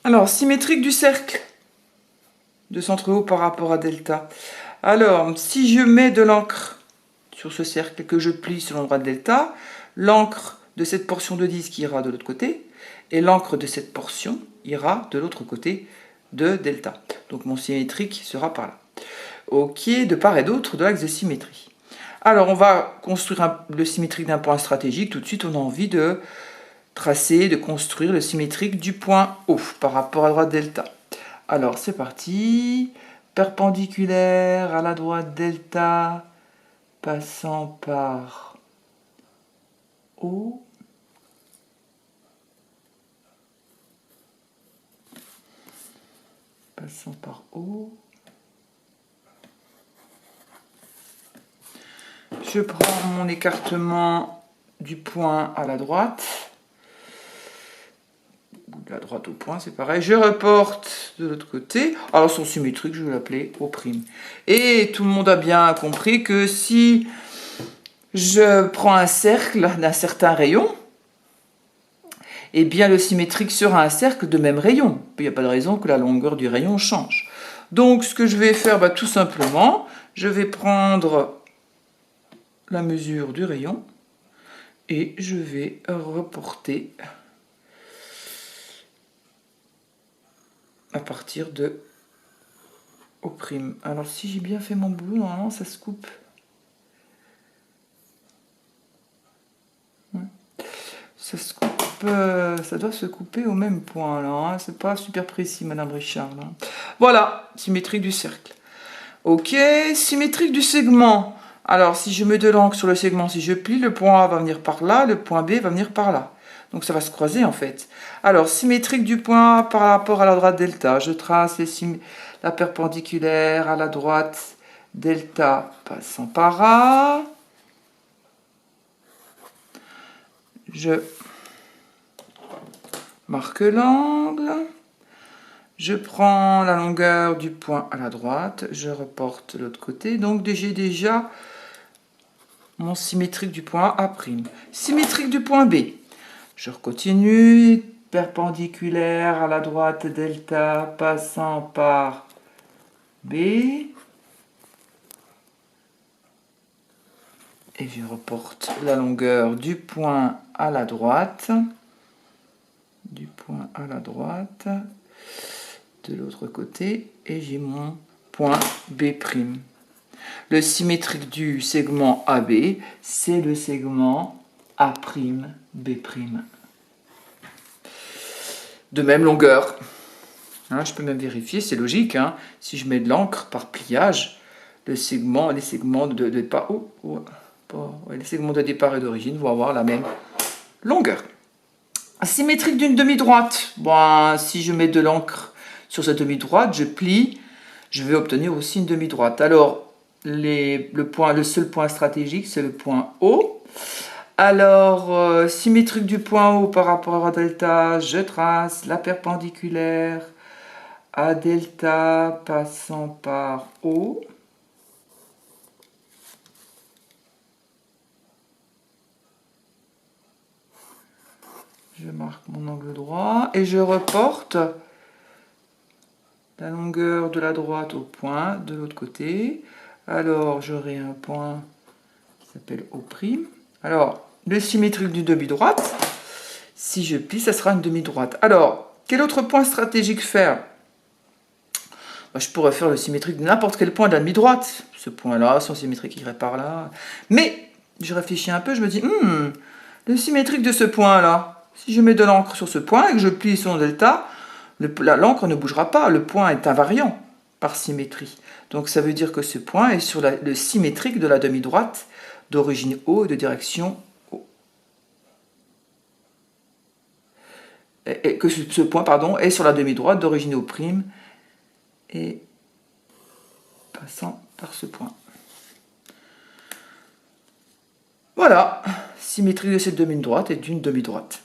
Alors, symétrique du cercle de centre O par rapport à delta. Alors, si je mets de l'encre sur ce cercle et que je plie selon le droit de delta, l'encre de cette portion de disque ira de l'autre côté et l'encre de cette portion ira de l'autre côté de delta. Donc mon symétrique sera par là. Ok, de part et d'autre de l'axe de symétrie. Alors, on va construire le symétrique d'un point stratégique. Tout de suite, on a envie de tracer, de construire le symétrique du point O par rapport à la droite delta. Alors, c'est parti. Perpendiculaire à la droite delta, passant par O. Passant par O. Je prends mon écartement du point à la droite. De la droite au point, c'est pareil. Je reporte de l'autre côté. Alors son symétrique, je vais l'appeler O'. Et tout le monde a bien compris que si je prends un cercle d'un certain rayon, eh bien le symétrique sera un cercle de même rayon. Il n'y a pas de raison que la longueur du rayon change. Donc ce que je vais faire, tout simplement, je vais prendre la mesure du rayon et je vais reporter à partir de O'. Alors si j'ai bien fait mon boulot, normalement ça se coupe. Ça se coupe, ça doit se couper au même point là. Hein. C'est pas super précis, Madame Richard. Là. Voilà, symétrique du cercle. Ok, symétrique du segment. Alors si je mets de l'encre sur le segment, si je plie, le point A va venir par là, le point B va venir par là. Donc ça va se croiser en fait. Alors symétrique du point A par rapport à la droite delta. Je trace la perpendiculaire à la droite delta passant par A. Je marque l'angle. Je prends la longueur du point à la droite. Je reporte de l'autre côté. Donc j'ai déjà mon symétrique du point A'. Symétrique du point B. Je continue. Perpendiculaire à la droite delta passant par B. Et je reporte la longueur du point à la droite. Du point à la droite. De l'autre côté. Et j'ai mon point B'. Le symétrique du segment AB, c'est le segment A'B'. De même longueur. Hein, je peux même vérifier, c'est logique. Hein, si je mets de l'encre par pliage, les segments de départ, les segments de départ et d'origine vont avoir la même longueur. Symétrique d'une demi-droite. Bon, si je mets de l'encre sur cette demi-droite, je plie, je vais obtenir aussi une demi-droite. Alors, le seul point stratégique, c'est le point O. Alors, symétrique du point O par rapport à delta, je trace la perpendiculaire à delta passant par O. Je marque mon angle droit et je reporte la longueur de la droite au point de l'autre côté. Alors, j'aurai un point qui s'appelle O'. Alors, le symétrique d'une demi-droite, si je plie, ça sera une demi-droite. Alors, quel autre point stratégique faire? Je pourrais faire le symétrique de n'importe quel point de la demi-droite. Ce point-là, son symétrique irait par là. Mais, je réfléchis un peu, je me dis, le symétrique de ce point-là, si je mets de l'encre sur ce point et que je plie son delta, l'encre ne bougera pas. Le point est invariant par symétrie. Donc, ça veut dire que ce point est sur le symétrique de la demi-droite d'origine O et de direction O. Et que ce point, est sur la demi-droite d'origine O' et passant par ce point. Voilà, symétrie de cette demi-droite et d'une demi-droite.